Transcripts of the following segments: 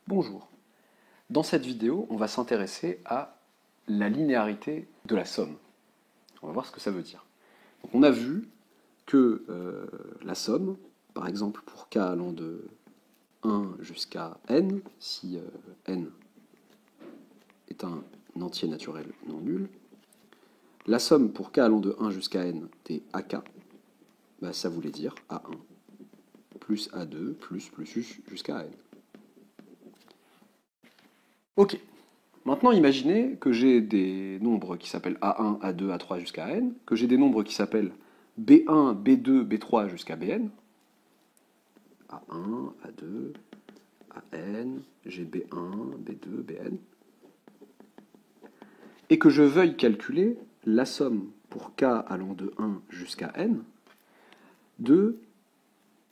Bonjour. Dans cette vidéo, on va s'intéresser à la linéarité de la somme. On va voir ce que ça veut dire. Donc, on a vu que la somme, par exemple pour k allant de 1 jusqu'à n, si n est un entier naturel non nul, la somme pour k allant de 1 jusqu'à n des ak, bah, ça voulait dire a1 plus a2 plus jusqu'à n. Ok. Maintenant, imaginez que j'ai des nombres qui s'appellent A1, A2, A3 jusqu'à N, que j'ai des nombres qui s'appellent B1, B2, B3 jusqu'à Bn. A1, A2, AN, j'ai B1, B2, Bn. Et que je veuille calculer la somme pour k allant de 1 jusqu'à n de,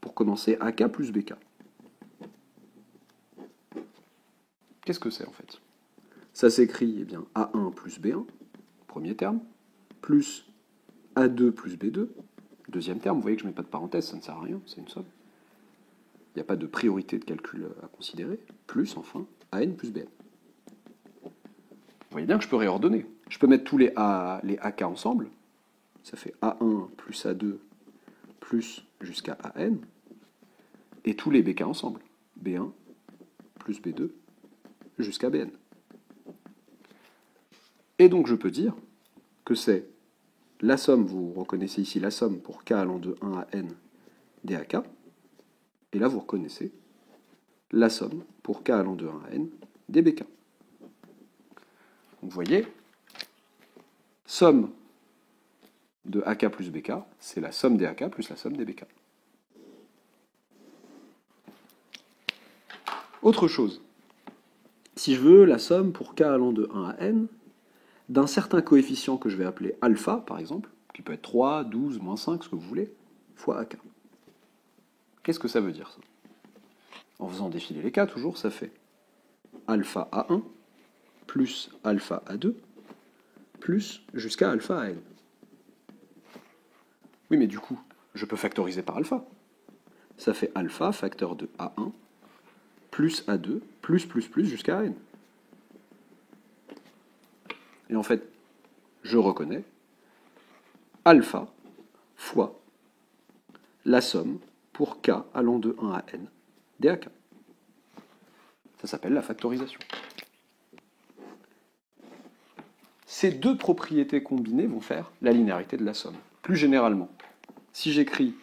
pour commencer, AK plus BK. Qu'est-ce que c'est en fait ? Ça s'écrit A1 plus B1, premier terme, plus A2 plus B2, deuxième terme. Vous voyez que je ne mets pas de parenthèse, ça ne sert à rien, c'est une somme. Il n'y a pas de priorité de calcul à considérer, plus enfin AN plus BN. Vous voyez bien que je peux réordonner. Je peux mettre tous les AK ensemble, ça fait A1 plus A2 plus jusqu'à AN, et tous les BK ensemble, B1 plus B2 jusqu'à Bn. Et donc je peux dire que c'est la somme, vous reconnaissez ici la somme pour k allant de 1 à n des AK, et là vous reconnaissez la somme pour k allant de 1 à n des BK. Donc vous voyez, somme de AK plus BK, c'est la somme des AK plus la somme des BK. Autre chose, si je veux la somme pour k allant de 1 à n, d'un certain coefficient que je vais appeler alpha, par exemple, qui peut être 3, 12, moins 5, ce que vous voulez, fois AK. Qu'est-ce que ça veut dire, ça ? En faisant défiler les k, toujours, ça fait alpha A1 plus alpha A2 plus jusqu'à alpha AN. Oui, mais du coup, je peux factoriser par alpha. Ça fait alpha facteur de A1 plus A2 plus jusqu'à AN. Et en fait, je reconnais alpha fois la somme pour k allant de 1 à n des AK. Ça s'appelle la factorisation. Ces deux propriétés combinées vont faire la linéarité de la somme. Plus généralement, si j'écris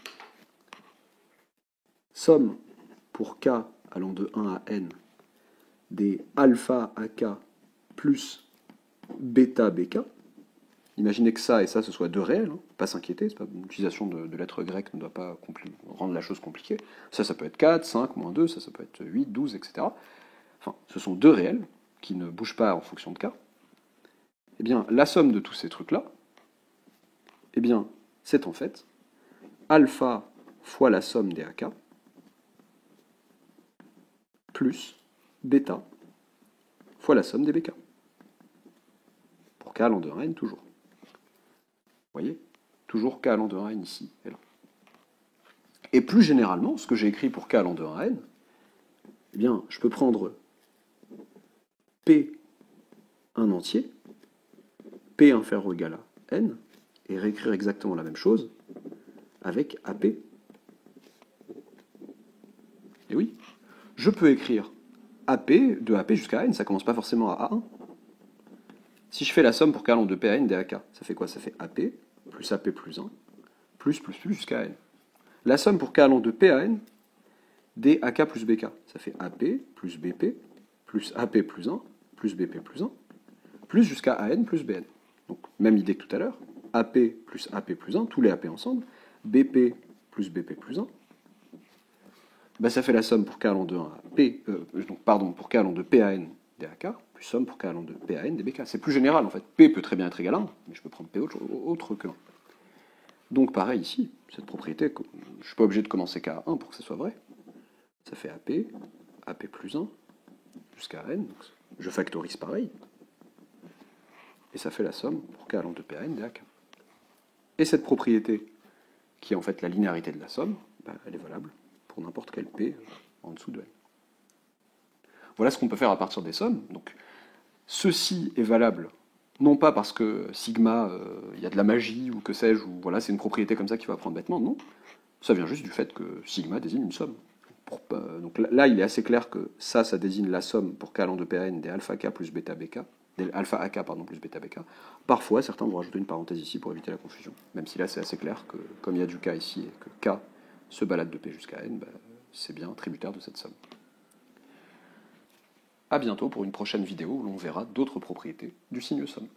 somme pour k allant de 1 à n des alpha AK plus bêta BK, imaginez que ça et ça, ce soit deux réels, hein, pas s'inquiéter, l'utilisation de lettres grecques ne doit pas rendre la chose compliquée. Ça peut être 4, 5, moins 2, ça peut être 8, 12, etc. Enfin, ce sont deux réels qui ne bougent pas en fonction de k. Eh bien, la somme de tous ces trucs-là, eh bien, c'est en fait alpha fois la somme des AK plus bêta fois la somme des BK. Pour k allant de 1 à n, toujours. Vous voyez ? Toujours k allant de 1 à n ici et là. Et plus généralement, ce que j'ai écrit pour k allant de 1 à n, eh bien, je peux prendre P un entier, P inférieur ou égal à n, et réécrire exactement la même chose avec AP. Et oui, je peux écrire AP, de AP jusqu'à n, ça commence pas forcément à A1. Si je fais la somme pour k allant de P à n des AK, ça fait quoi ? Ça fait AP plus AP plus 1, plus jusqu'à n. La somme pour k allant de P à n des AK plus BK, ça fait AP plus BP plus AP plus 1 plus BP plus 1 plus jusqu'à AN plus BN. Donc même idée que tout à l'heure, AP plus AP plus 1, tous les AP ensemble, BP plus BP plus 1, bah ça fait la somme pour k allant de 1 à P, pour k allant de P à n des AK, plus somme pour k allant de P à n des BK. C'est plus général en fait. P peut très bien être égal à 1, mais je peux prendre P autre que 1. Donc pareil ici, cette propriété, je ne suis pas obligé de commencer qu'à 1 pour que ce soit vrai. Ça fait AP, AP plus 1, jusqu'à n, donc je factorise pareil. Et ça fait la somme pour k allant de P à n des AK. Et cette propriété, qui est en fait la linéarité de la somme, bah, elle est valable pour n'importe quel P en dessous de n. Voilà ce qu'on peut faire à partir des sommes. Donc, ceci est valable, non pas parce que sigma, il y a de la magie, ou que sais-je, ou voilà, c'est une propriété comme ça qu'il faut apprendre bêtement, non. Ça vient juste du fait que sigma désigne une somme. Donc là, il est assez clair que ça désigne la somme pour k allant de Pn des alpha k plus bêta bk, des alpha ak pardon, plus bêta bk. Parfois, certains vont rajouter une parenthèse ici pour éviter la confusion. Même si là, c'est assez clair que, comme il y a du k ici, et que k se balade de p jusqu'à n, c'est bien tributaire de cette somme. A bientôt pour une prochaine vidéo où l'on verra d'autres propriétés du signe somme.